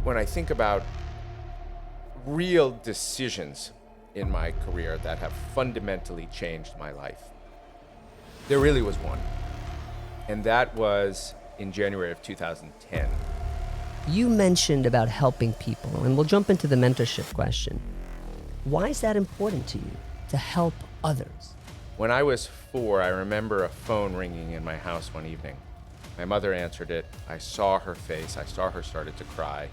when I think about real decisions in my career that have fundamentally changed my life, there really was one. And that was in January of 2010. You mentioned about helping people, and we'll jump into the mentorship question. Why is that important to you, to help others? When I was 4, I remember a phone ringing in my house one evening. My mother answered it. I saw her face. I saw her started to cry.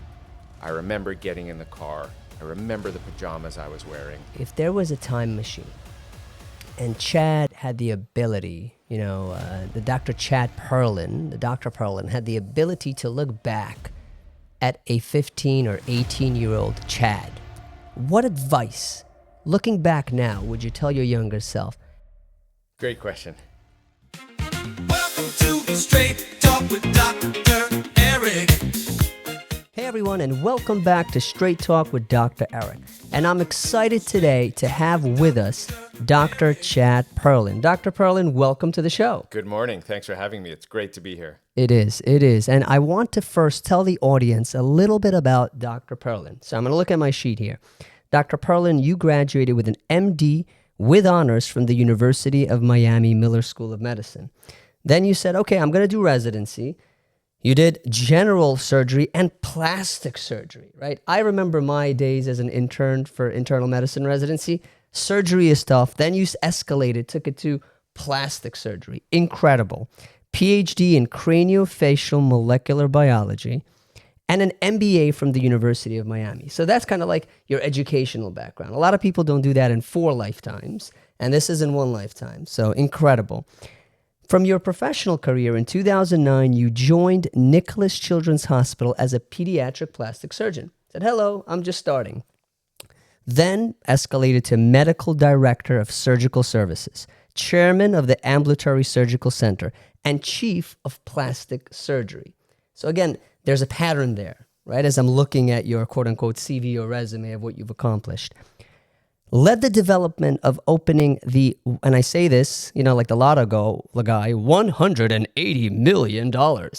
I remember getting in the car. I remember the pajamas I was wearing. If there was a time machine and Chad had the ability, the Dr. Chad Perlyn, the Dr. Perlyn had the ability to look back at a 15 or 18-year-old Chad, what advice, looking back now, would you tell your younger self? Great question. Welcome to Straight Talk with Dr. Erik. Hey everyone, and welcome back to Straight Talk with Dr. Erik. And I'm excited today to have with us Dr. Chad Perlyn. Dr. Perlyn, welcome to the show. Good morning. Thanks for having me. It's great to be here. It is. And I want to first tell the audience a little bit about Dr. Perlyn. So I'm going to look at my sheet here. Dr. Perlyn, you graduated with an MD with honors from the University of Miami Miller School of Medicine. Then you said, okay, I'm going to do residency. You did general surgery and plastic surgery, right? I remember my days as an intern for internal medicine residency. Surgery is tough. Then you escalated, took it to plastic surgery. Incredible. PhD in craniofacial molecular biology and an MBA from the University of Miami. So that's kind of like your educational background. A lot of people don't do that in 4 lifetimes, and this is in 1 lifetime. So incredible. From your professional career in 2009, you joined Nicholas Children's Hospital as a pediatric plastic surgeon. Said, hello, I'm just starting. Then escalated to medical director of surgical services, chairman of the ambulatory surgical center, and chief of plastic surgery. So again, there's a pattern there, right? As I'm looking at your quote unquote CV or resume of what you've accomplished. Led the development of opening and I say this, like the lotto guy, $180 million.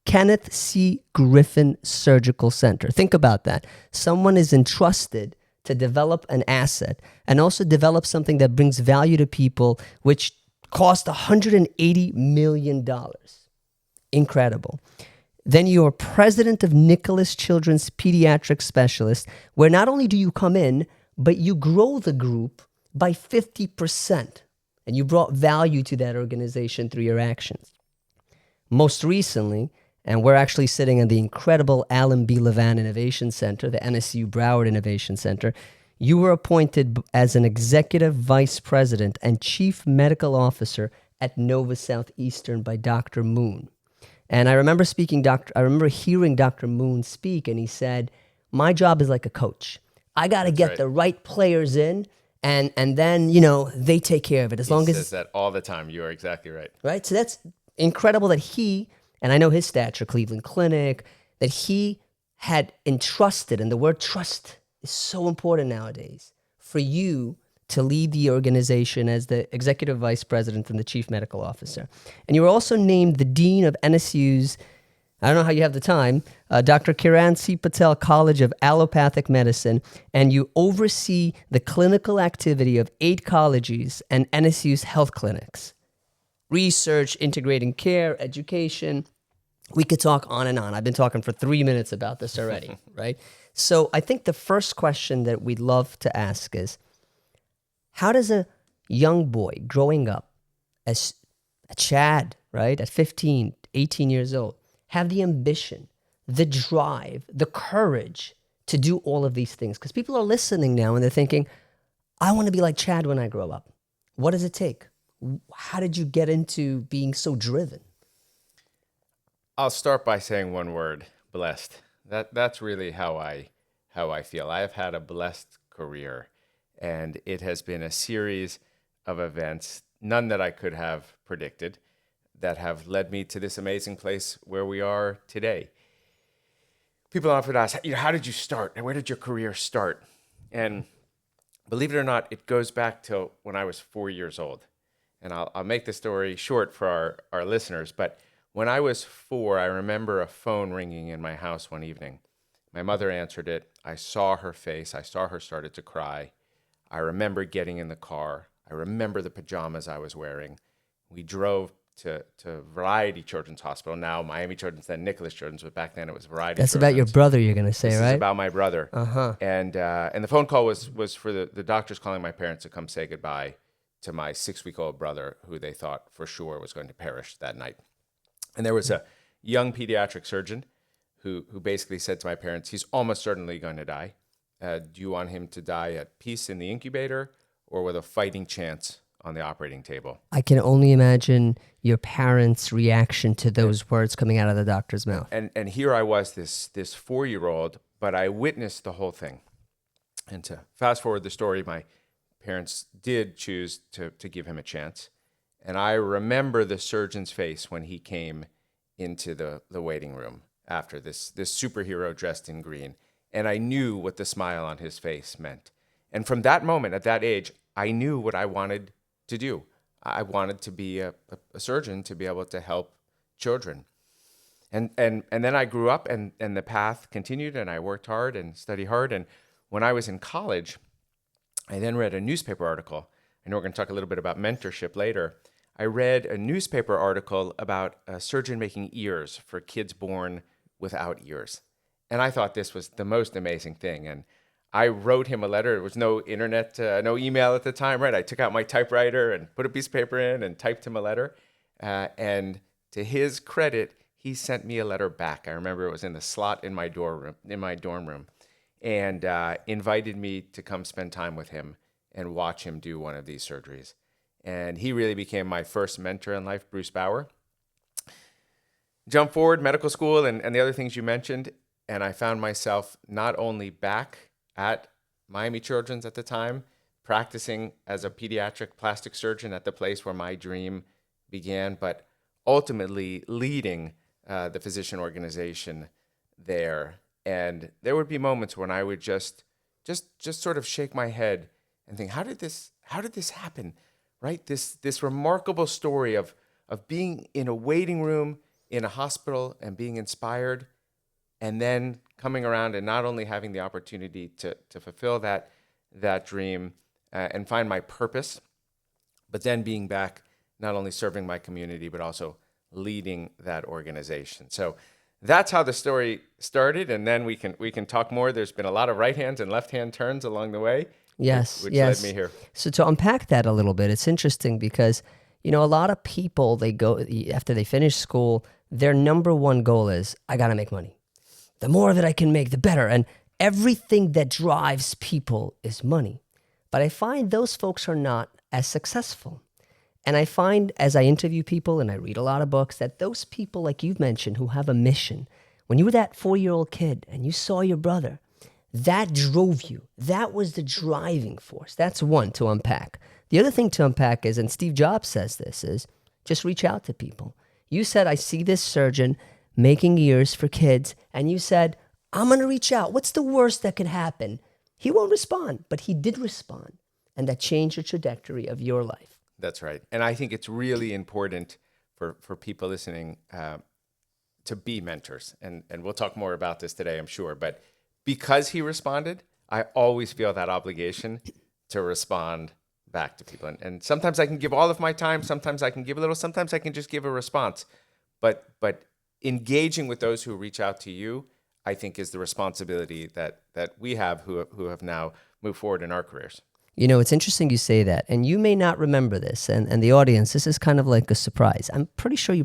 Kenneth C. Griffin Surgical Center. Think about that. Someone is entrusted to develop an asset and also develop something that brings value to people, which cost $180 million. Incredible. Then you're president of Nicholas Children's Pediatric Specialist, where not only do you come in, but you grow the group by 50%, and you brought value to that organization through your actions. Most recently, and we're actually sitting in the incredible Alan B. Levan Innovation Center, the NSU Broward Innovation Center, you were appointed as an executive vice president and chief medical officer at Nova Southeastern by Dr. Moon. And I remember hearing Dr. Moon speak, and he said, my job is like a coach. I got to get the right players in, and then, they take care of it. He says that all the time. You are exactly right. Right? So that's incredible that he, and I know his stature, Cleveland Clinic, that he had entrusted, and the word trust is so important nowadays, for you to lead the organization as the executive vice president and the chief medical officer. And you were also named the dean of NSU's, I don't know how you have the time, Dr. Kiran C. Patel College of Allopathic Medicine, and you oversee the clinical activity of 8 colleges and NSU's health clinics. Research, integrating care, education. We could talk on and on. I've been talking for 3 minutes about this already, right? So I think the first question that we'd love to ask is, how does a young boy growing up as a Chad, right, at 15, 18 years old, have the ambition, the drive, the courage to do all of these things? Because people are listening now and they're thinking, I want to be like Chad when I grow up. What does it take? How did you get into being so driven? I'll start by saying one word: blessed. That's really how I feel. I have had a blessed career, and it has been a series of events, none that I could have predicted, that have led me to this amazing place where we are today. People often ask, how did you start? And where did your career start? And believe it or not, it goes back to when I was 4 years old. And I'll make the story short for our listeners, but when I was 4, I remember a phone ringing in my house one evening. My mother answered it. I saw her face. I saw her started to cry. I remember getting in the car. I remember the pajamas I was wearing. We drove to Variety Children's Hospital, now Miami Children's, then Nicholas Children's, but back then it was Variety That's Children's. about your brother, you're going to say, This right? is about my brother. Uh-huh. And the phone call was for the doctors calling my parents to come say goodbye to my 6-week-old brother, who they thought for sure was going to perish that night. And there was a young pediatric surgeon who basically said to my parents, he's almost certainly going to die. Do you want him to die at peace in the incubator or with a fighting chance on the operating table? I can only imagine your parents' reaction to those words coming out of the doctor's mouth. And here I was, this 4-year-old, but I witnessed the whole thing. And to fast forward the story, my parents did choose to give him a chance. And I remember the surgeon's face when he came into the waiting room after this superhero dressed in green. And I knew what the smile on his face meant. And from that moment, at that age, I knew what I wanted to do. I wanted to be a surgeon, to be able to help children. And then I grew up, and the path continued, and I worked hard and studied hard. And when I was in college, I then read a newspaper article. I know we're going to talk a little bit about mentorship later. I read a newspaper article about a surgeon making ears for kids born without ears. And I thought this was the most amazing thing. And I wrote him a letter. There was no internet, no email at the time, right? I took out my typewriter and put a piece of paper in and typed him a letter. And to his credit, he sent me a letter back. I remember it was in the slot in my dorm room, and invited me to come spend time with him and watch him do one of these surgeries. And he really became my first mentor in life, Bruce Bauer. Jump forward, medical school, and the other things you mentioned, and I found myself not only back at Miami Children's at the time, practicing as a pediatric plastic surgeon at the place where my dream began, but ultimately leading the physician organization there. And there would be moments when I would just sort of shake my head and think, how did this happen? Right? This remarkable story of being in a waiting room in a hospital and being inspired, and then coming around and not only having the opportunity to fulfill that dream and find my purpose, but then being back, not only serving my community, but also leading that organization. So that's how the story started, and then we can talk more. There's been a lot of right hand and left hand turns along the way. Yes, which yes. led me here. So to unpack that a little bit, it's interesting because, a lot of people, they go, after they finish school, their number one goal is, I got to make money. The more that I can make, the better. And everything that drives people is money. But I find those folks are not as successful. And I find, as I interview people and I read a lot of books, that those people, like you've mentioned, who have a mission, when you were that 4-year-old kid and you saw your brother, that drove you. That was the driving force. That's one to unpack. The other thing to unpack is, and Steve Jobs says this, is just reach out to people. You said, I see this surgeon making ears for kids, and you said, I'm going to reach out. What's the worst that could happen? He won't respond, but he did respond, and that changed the trajectory of your life. That's right. And I think it's really important for people listening to be mentors. And we'll talk more about this today, I'm sure. But because he responded, I always feel that obligation to respond back to people. And sometimes I can give all of my time. Sometimes I can give a little. Sometimes I can just give a response. But engaging with those who reach out to you, I think, is the responsibility that we have who have now moved forward in our careers. It's interesting you say that, and you may not remember this, and the audience, this is kind of like a surprise. I'm pretty sure you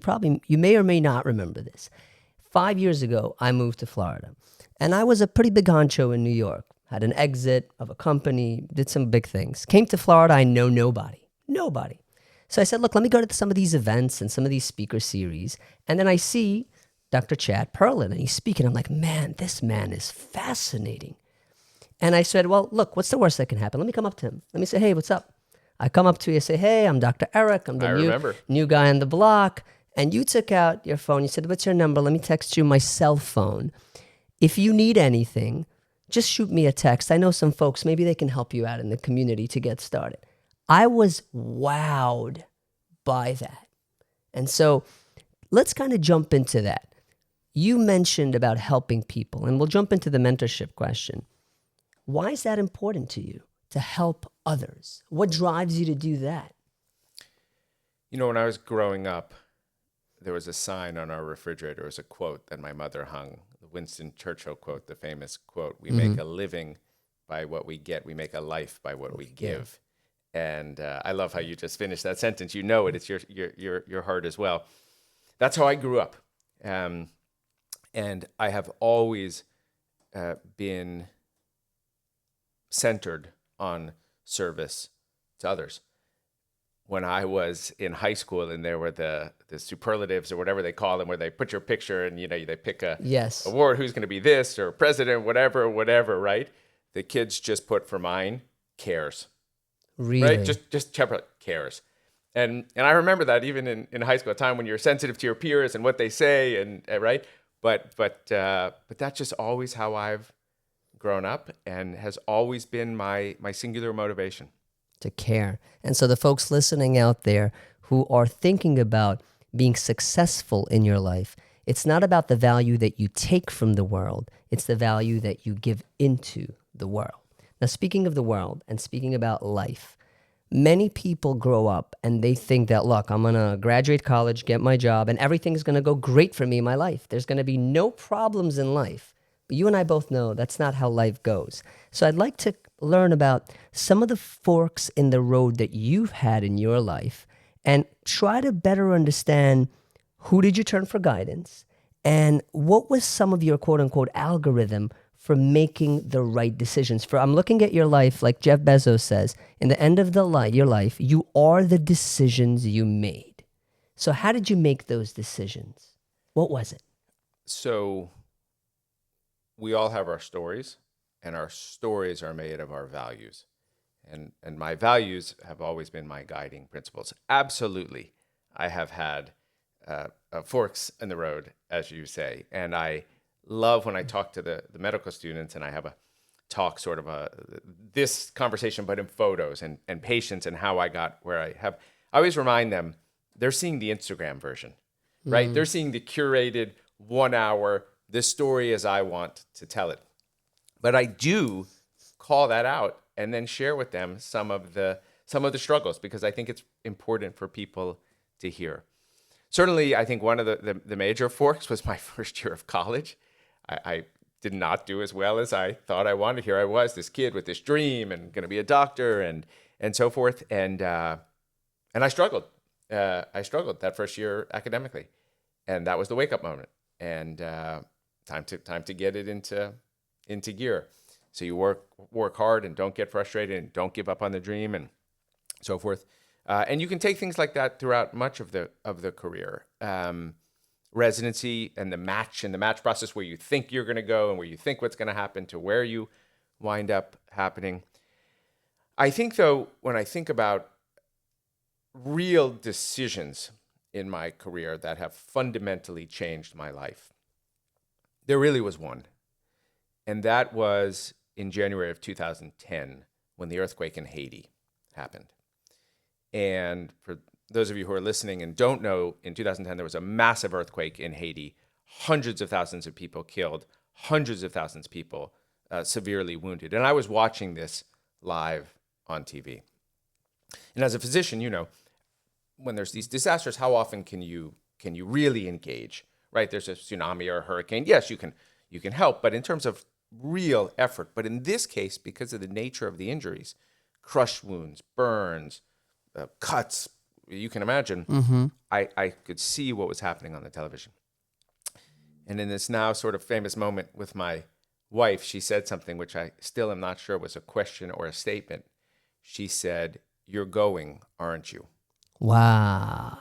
may or may not remember this. 5 years ago, I moved to Florida, and I was a pretty big honcho in New York, had an exit of a company, did some big things. Came to Florida, I know nobody. So I said, look, let me go to some of these events and some of these speaker series, and then I see Dr. Chad Perlyn, and he's speaking. I'm like, man, this man is fascinating. And I said, well, look, what's the worst that can happen? Let me come up to him. Let me say, hey, what's up? I come up to you and say, hey, I'm Dr. Erik. I'm the new guy on the block. And you took out your phone. You said, what's your number? Let me text you my cell phone. If you need anything, just shoot me a text. I know some folks, maybe they can help you out in the community to get started. I was wowed by that. And so let's kind of jump into that. You mentioned about helping people, and we'll jump into the mentorship question. Why is that important to you, to help others? What drives you to do that? You know, when I was growing up, there was a sign on our refrigerator. It was a quote that my mother hung, the Winston Churchill quote, the famous quote, "We make a living by what we get. We make a life by what we give." And I love how you just finished that sentence. You know it. It's your heart as well. That's how I grew up. And I have always been centered on service to others. When I was in high school and there were the superlatives or whatever they call them, where they put your picture and, you know, they pick a Yes. award, who's going to be this or president, whatever, right? The kids just put for mine, cares. Really? Right? Just cares. And I remember that even in high school, a time when you're sensitive to your peers and what they say, and right? But that's just always how I've grown up and has always been my singular motivation. To care. And so the folks listening out there who are thinking about being successful in your life, it's not about the value that you take from the world, it's the value that you give into the world. Now, speaking of the world and speaking about life, many people grow up and they think that, look, I'm going to graduate college, get my job, and everything's going to go great for me in my life. There's going to be no problems in life. But you and I both know that's not how life goes. So I'd like to learn about some of the forks in the road that you've had in your life and try to better understand who did you turn for guidance and what was some of your quote unquote algorithm for making the right decisions. I'm looking at your life, like Jeff Bezos says, in the end of your life, you are the decisions you made. So how did you make those decisions? What was it? So we all have our stories, and our stories are made of our values. And my values have always been my guiding principles. Absolutely, I have had forks in the road, as you say. And I love when I talk to the medical students, and I have a talk, sort of this conversation, but in photos and patients and how I got where I have. I always remind them, they're seeing the Instagram version, right? They're seeing the curated 1 hour, this story as I want to tell it. But I do call that out and then share with them some of the struggles, because I think it's important for people to hear. Certainly, I think one of the major forks was my first year of college. I did not do as well as I thought I wanted. Here I was, this kid with this dream and going to be a doctor and so forth. And I struggled. I struggled that first year academically. And that was the wake-up moment. And time to get it into gear. So you work hard and don't get frustrated and don't give up on the dream and so forth. And you can take things like that throughout much of the career. Residency and the match process, where you think you're going to go and where you think what's going to happen to where you wind up happening. I think, though, when I think about real decisions in my career that have fundamentally changed my life, there really was one. And that was in January of 2010, when the earthquake in Haiti happened. And for those of you who are listening and don't know, in 2010, there was a massive earthquake in Haiti, hundreds of thousands of people killed, hundreds of thousands of people severely wounded. And I was watching this live on TV. And as a physician, you know, when there's these disasters, how often can you really engage, right? There's a tsunami or a hurricane. Yes, you can help, but in terms of real effort. But in this case, because of the nature of the injuries, crushed wounds, burns, cuts, you can imagine, I could see what was happening on the television. And in this now sort of famous moment with my wife, she said something which I still am not sure was a question or a statement. She said, "You're going, aren't you?" Wow.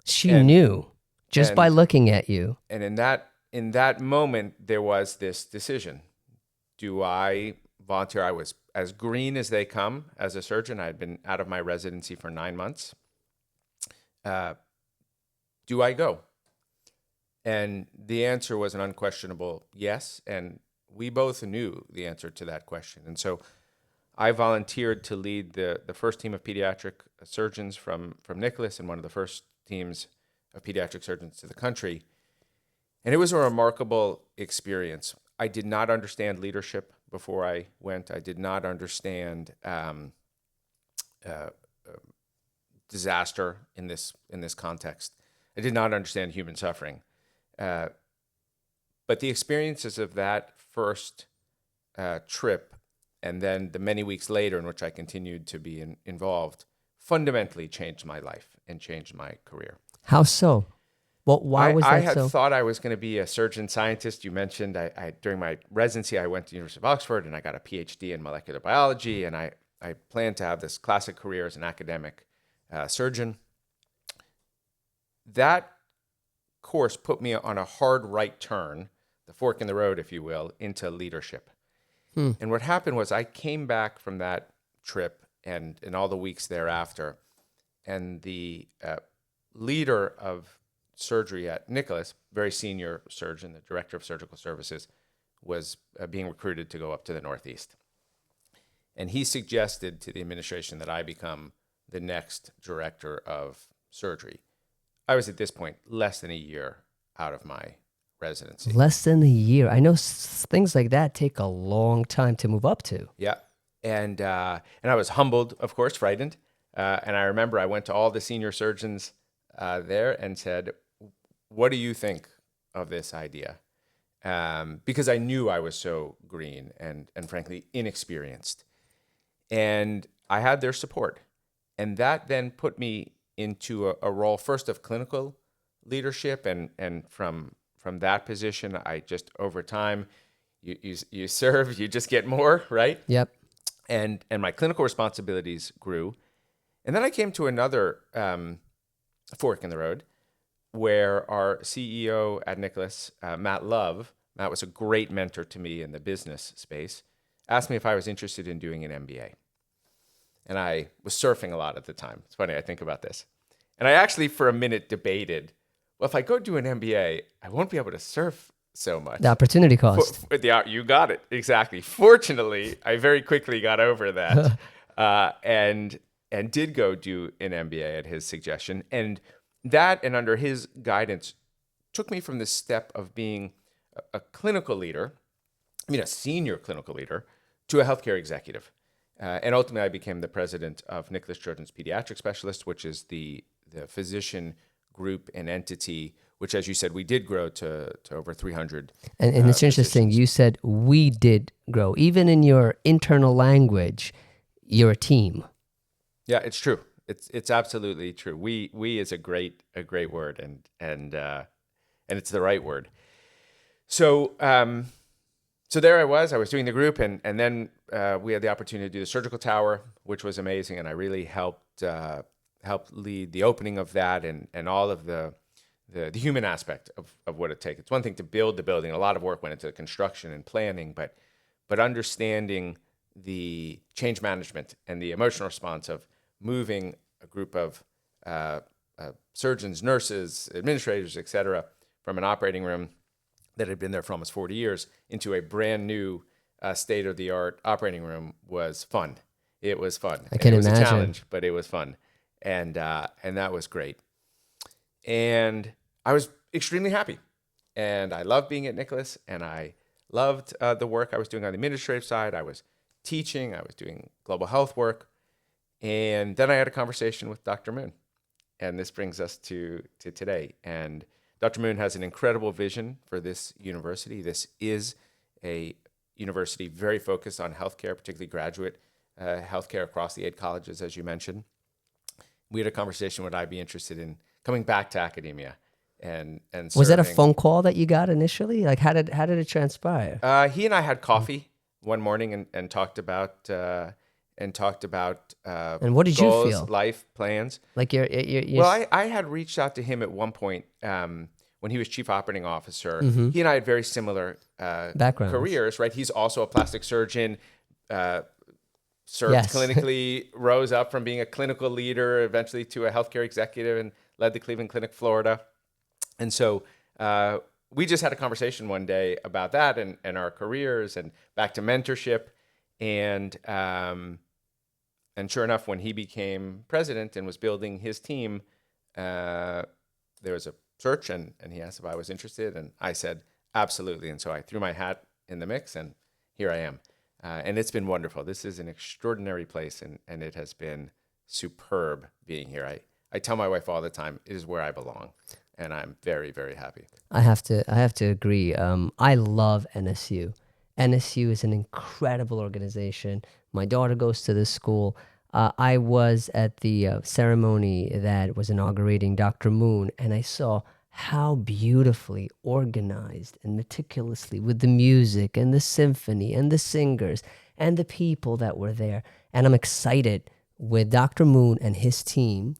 She knew just by looking at you. And in that moment, there was this decision. Do I volunteer? I was as green as they come as a surgeon. I had been out of my residency for 9 months. Do I go? And the answer was an unquestionable yes. And we both knew the answer to that question. And so I volunteered to lead the first team of pediatric surgeons from Nicholas, and one of the first teams of pediatric surgeons to the country. And it was a remarkable experience. I did not understand leadership before I went. I did not understand disaster in this context. I did not understand human suffering. But the experiences of that first trip, and then the many weeks later in which I continued to be involved, fundamentally changed my life and changed my career. How so? Well, why was that I had so? thought I was going to be a surgeon scientist. You mentioned I during my residency, I went to the University of Oxford and I got a PhD in molecular biology, and I planned to have this classic career as an academic surgeon. That course put me on a hard right turn, the fork in the road, if you will, into leadership. And what happened was I came back from that trip and in all the weeks thereafter, and the leader of surgery at Nicholas, very senior surgeon, the director of surgical services, was being recruited to go up to the Northeast. And he suggested to the administration that I become the next director of surgery. I was at this point less than a year out of my residency. Less than a year. I know things like that take a long time to move up to. Yeah. And I was humbled, of course, frightened. And I remember I went to all the senior surgeons there and said, what do you think of this idea? Because I knew I was so green and frankly inexperienced. And I had their support. And that then put me into a role first of clinical leadership. And from that position, I just over time, you serve, you just get more, right? Yep. And my clinical responsibilities grew. And then I came to another fork in the road where our CEO at Nicholas, Matt was a great mentor to me in the business space, asked me if I was interested in doing an MBA. And I was surfing a lot at the time. It's funny, I think about this. And I actually, for a minute, debated, well, if I go do an MBA, I won't be able to surf so much. The opportunity cost. You got it. Exactly. Fortunately, I very quickly got over that and did go do an MBA at his suggestion. And that, and under his guidance, took me from the step of being a clinical leader, a senior clinical leader, to a healthcare executive. And ultimately, I became the president of Nicholas Children's Pediatric Specialists, which is the physician group and entity, which, as you said, we did grow to over 300. And it's interesting. Physicians. You said we did grow. Even in your internal language, you're a team. Yeah, it's true. It's absolutely true. We is a great word, and it's the right word. So there I was doing the group, and then we had the opportunity to do the surgical tower, which was amazing, and I really helped lead the opening of that and all of the human aspect of what it takes. It's one thing to build the building. A lot of work went into the construction and planning, but understanding the change management and the emotional response of moving a group of surgeons, nurses, administrators, et cetera, from an operating room that had been there for almost 40 years into a brand new state-of-the-art operating room was fun. It was fun. I can imagine. It was a challenge, but it was fun. And that was great. And I was extremely happy. And I loved being at Nicholas, and I loved the work I was doing on the administrative side. I was teaching, I was doing global health work. And then I had a conversation with Dr. Moon. And this brings us to today. And Dr. Moon has an incredible vision for this university. This is a university very focused on healthcare, particularly graduate healthcare across the 8 colleges, as you mentioned. We had a conversation, would I be interested in coming back to academia and Was that a serving. phone call that you got initially? Like, how did it transpire? He and I had coffee one morning and talked about and what did goals, you feel? life plans. Like you're Well, I had reached out to him at one point when he was chief operating officer. Mm-hmm. He and I had very similar Backgrounds. careers, right? He's also a plastic surgeon, served Yes. clinically, rose up from being a clinical leader, eventually to a healthcare executive, and led the Cleveland Clinic, Florida. And so we just had a conversation one day about that and our careers and back to mentorship. And sure enough, when he became president and was building his team, there was a search, and he asked if I was interested, and I said absolutely. And so I threw my hat in the mix, and here I am. And it's been wonderful. This is an extraordinary place, and it has been superb being here. I tell my wife all the time, it is where I belong, and I'm very, very happy. I have to agree. I love NSU. NSU is an incredible organization. My daughter goes to this school. I was at the ceremony that was inaugurating Dr. Moon, and I saw how beautifully organized and meticulously with the music and the symphony and the singers and the people that were there. And I'm excited with Dr. Moon and his team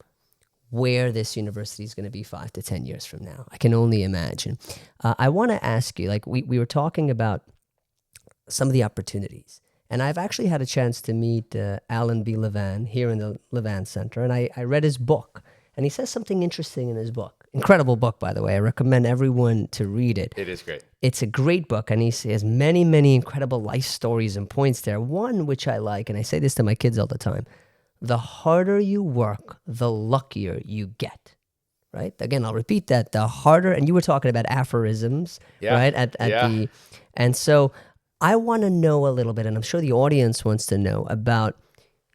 where this university is going to be 5 to 10 years from now. I can only imagine. I want to ask you, like we were talking about some of the opportunities. And I've actually had a chance to meet Alan B. Levan here in the Levan Center. And I read his book. And he says something interesting in his book. Incredible book, by the way. I recommend everyone to read it. It is great. It's a great book. And he has many, many incredible life stories and points there. One which I like, and I say this to my kids all the time, the harder you work, the luckier you get. Right? Again, I'll repeat that. The harder, and you were talking about aphorisms, right? And so I want to know a little bit, and I'm sure the audience wants to know about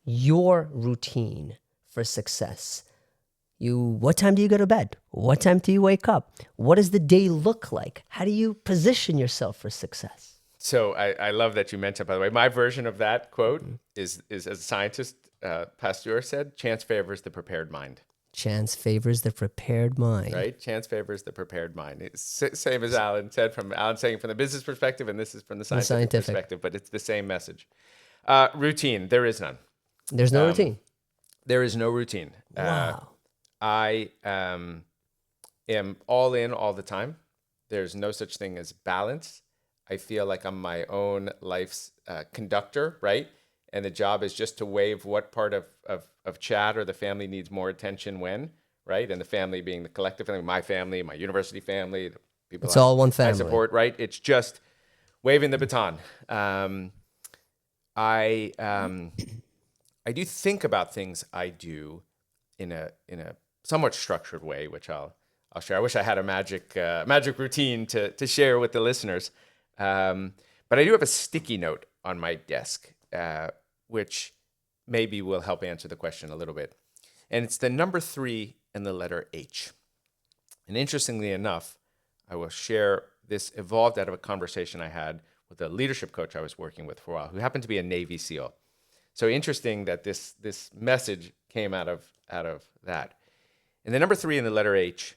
your routine for success. What time do you go to bed? What time do you wake up? What does the day look like? How do you position yourself for success? So I love that you mentioned, by the way, my version of that quote is as a scientist, Pasteur said, chance favors the prepared mind. Chance favors the prepared mind. Right? Chance favors the prepared mind. It's same as Alan said, Alan saying from the business perspective, and this is from the scientific perspective, but it's the same message. Routine, there is none. There's no routine. There is no routine. Wow. I am all in all the time. There's no such thing as balance. I feel like I'm my own life's conductor, right? And the job is just to wave what part of Chad or the family needs more attention when, right? And the family being the collective family, my university family, the people it's all one family. I support, right? It's just waving the baton. I do think about things I do in a somewhat structured way, which I'll share. I wish I had a magic routine to share with the listeners. But I do have a sticky note on my desk, which maybe will help answer the question a little bit. And it's the number 3 and the letter H. And interestingly enough, I will share this evolved out of a conversation I had with a leadership coach I was working with for a while, who happened to be a Navy SEAL. So interesting that this message came out of that. And the number 3 in the letter H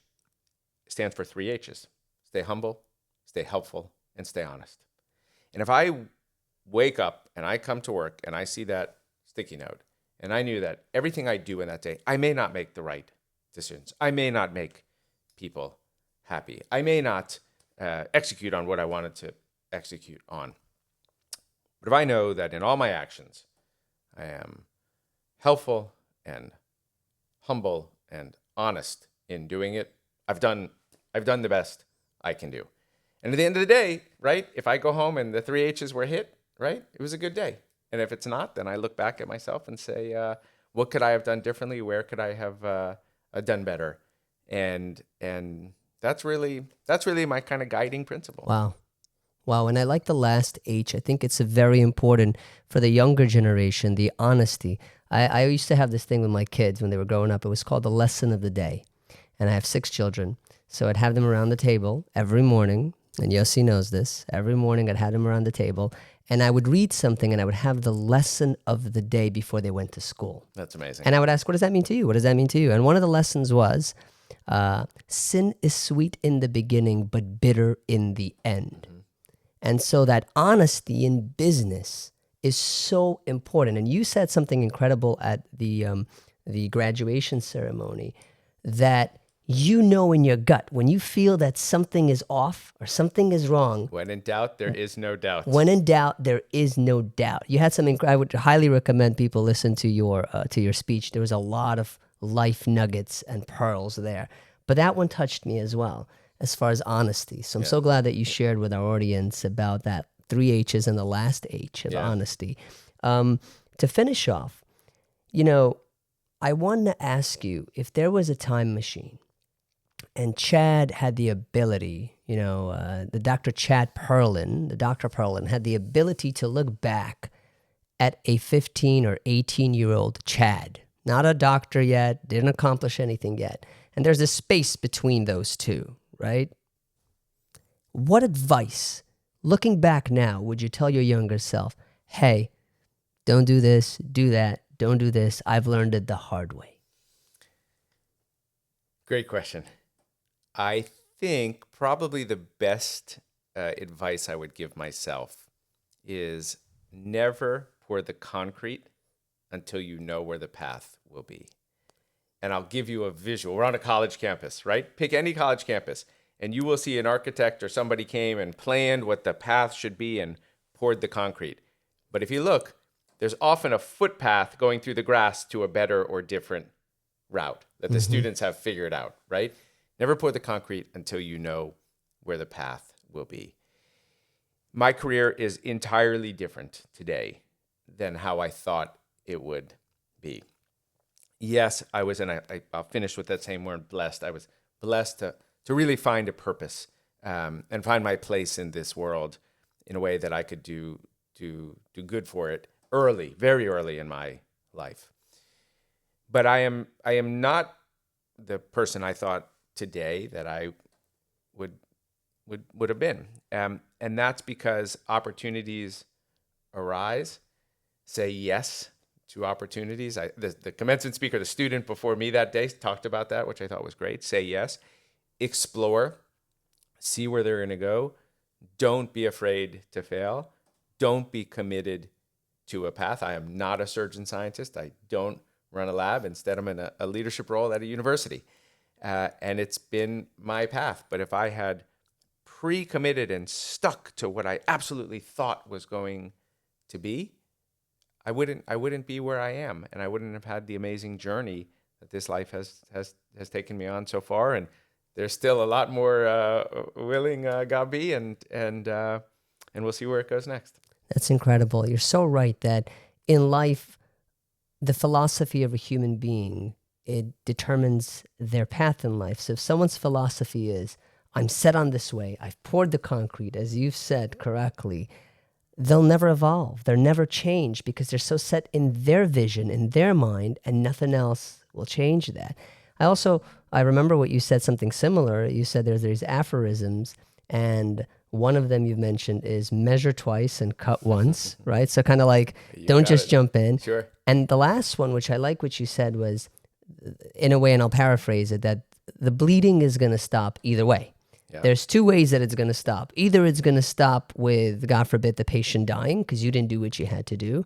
stands for 3 H's. Stay humble, stay helpful, and stay honest. And if I wake up and I come to work and I see that sticky note, and I knew that everything I do in that day, I may not make the right decisions. I may not make people happy. I may not execute on what I wanted to execute on. But if I know that in all my actions, I am helpful and humble and honest in doing it, I've done the best I can do. And at the end of the day, right, if I go home and the 3 H's were hit, right, it was a good day. And if it's not, then I look back at myself and say, what could I have done differently? Where could I have done better? And that's really my kind of guiding principle. Wow. And I like the last H. I think it's very important for the younger generation, the honesty. I used to have this thing with my kids when they were growing up. It was called the lesson of the day. And I have 6 children. So I'd have them around the table every morning. And Yossi knows this. Every morning I'd have them around the table. And I would read something and I would have the lesson of the day before they went to school. That's amazing. And I would ask, what does that mean to you? What does that mean to you? And one of the lessons was, sin is sweet in the beginning, but bitter in the end. Mm-hmm. And so that honesty in business is so important. And you said something incredible at the graduation ceremony, that you know in your gut when you feel that something is off or something is wrong. When in doubt, there is no doubt. When in doubt, there is no doubt. You had something. I would highly recommend people listen to your speech. There was a lot of life nuggets and pearls there, but that one touched me as well as far as honesty. So I'm so glad that you shared with our audience about that 3 H's and the last H of honesty. To finish off, I wanted to ask you, if there was a time machine And Chad had the ability, the Dr. Chad Perlyn, the Dr. Perlyn had the ability to look back at a 15 or 18-year-old Chad, not a doctor yet, didn't accomplish anything yet. And there's a space between those two, right? What advice, looking back now, would you tell your younger self, hey, don't do this, do that, don't do this. I've learned it the hard way. Great question. I think probably the best advice I would give myself is never pour the concrete until you know where the path will be. And I'll give you a visual. We're on a college campus, right? Pick any college campus, and you will see an architect or somebody came and planned what the path should be and poured the concrete. But if you look, there's often a footpath going through the grass to a better or different route that the students have figured out, right? Never pour the concrete until you know where the path will be. My career is entirely different today than how I thought it would be. Yes, I was, and I'll finish with that same word, blessed. I was blessed to really find a purpose and find my place in this world in a way that I could do good for it early, very early in my life. But I am not the person I thought today that I would have been, and that's because opportunities arise. Say yes to opportunities. The commencement speaker, the student before me that day, talked about that, which I thought was great. Say yes, explore, see where they're going to go. Don't be afraid to fail. Don't be committed to a path. I am not a surgeon scientist. I don't run a lab. Instead, I'm in a leadership role at a university. And it's been my path. But if I had pre-committed and stuck to what I absolutely thought was going to be, I wouldn't be where I am, and I wouldn't have had the amazing journey that this life has taken me on so far. And there's still a lot more willing Gabi, and we'll see where it goes next. That's incredible. You're so right that in life, the philosophy of a human being, it determines their path in life. So if someone's philosophy is, I'm set on this way, I've poured the concrete, as you've said correctly, they'll never evolve. They'll never change because they're so set in their vision, in their mind, and nothing else will change that. I remember what you said, something similar. You said there's these aphorisms, and one of them you've mentioned is measure twice and cut once, right? So kind of like, don't just jump in. Sure. And the last one, which I like what you said, was, in a way, and I'll paraphrase it, that the bleeding is going to stop either way. Yeah. There's two ways that it's going to stop. Either it's going to stop with, God forbid, the patient dying because you didn't do what you had to do,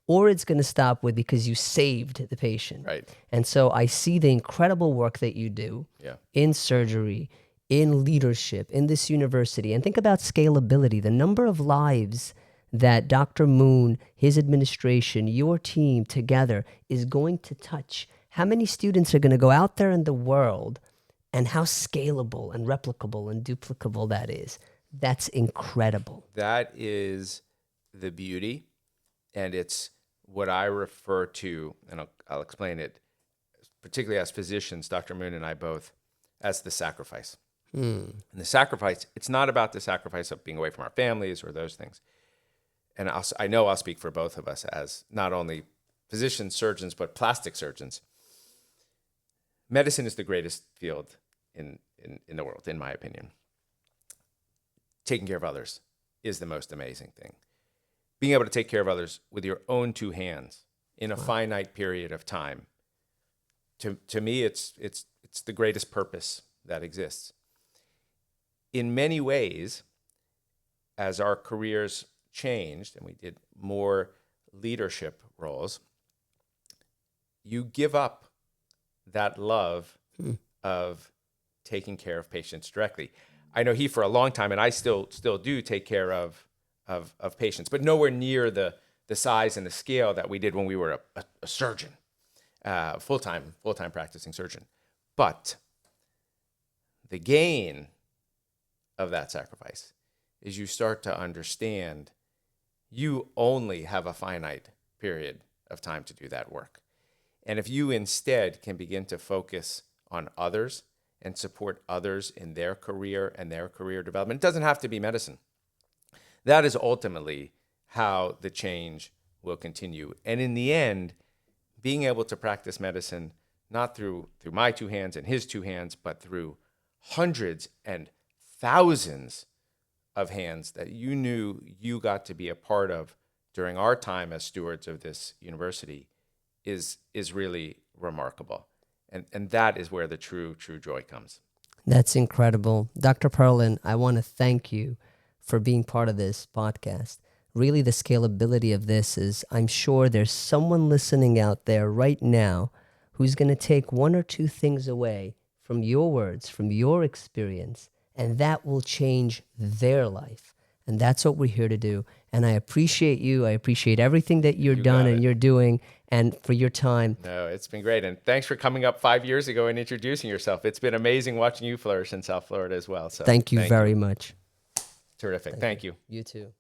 or it's going to stop with because you saved the patient. Right. And so I see the incredible work that you do in surgery, in leadership, in this university. And think about scalability, the number of lives that Dr. Moon, his administration, your team together is going to touch. How many students are going to go out there in the world, and how scalable and replicable and duplicable that is. That's incredible. That is the beauty, and it's what I refer to, and I'll explain it, particularly as physicians, Dr. Moon and I both, as the sacrifice. And the sacrifice, it's not about the sacrifice of being away from our families or those things. And I know I'll speak for both of us as not only physicians, surgeons, but plastic surgeons. Medicine is the greatest field in the world, in my opinion. Taking care of others is the most amazing thing. Being able to take care of others with your own two hands in a finite period of time. To me, it's the greatest purpose that exists. In many ways, as our careers changed and we did more leadership roles, you give up that love of taking care of patients directly. I know he for a long time, and I still do take care of patients, but nowhere near the size and the scale that we did when we were a surgeon, full-time practicing surgeon. But the gain of that sacrifice is you start to understand you only have a finite period of time to do that work. And if you instead can begin to focus on others and support others in their career and their career development. It doesn't have to be medicine. That is ultimately how the change will continue. And in the end, being able to practice medicine, not through my two hands and his two hands, but through hundreds and thousands of hands that you knew you got to be a part of during our time as stewards of this university is really remarkable. And that is where the true joy comes. That's incredible. Dr. Perlyn, I want to thank you for being part of this podcast. Really, the scalability of this is, I'm sure there's someone listening out there right now who's going to take one or two things away from your words, from your experience, and that will change their life. And that's what we're here to do. And I appreciate you. I appreciate everything that you're done and you're doing, and for your time. No, it's been great. And thanks for coming up 5 years ago and introducing yourself. It's been amazing watching you flourish in South Florida as well. So thank you very much. Terrific. Thank you. You too.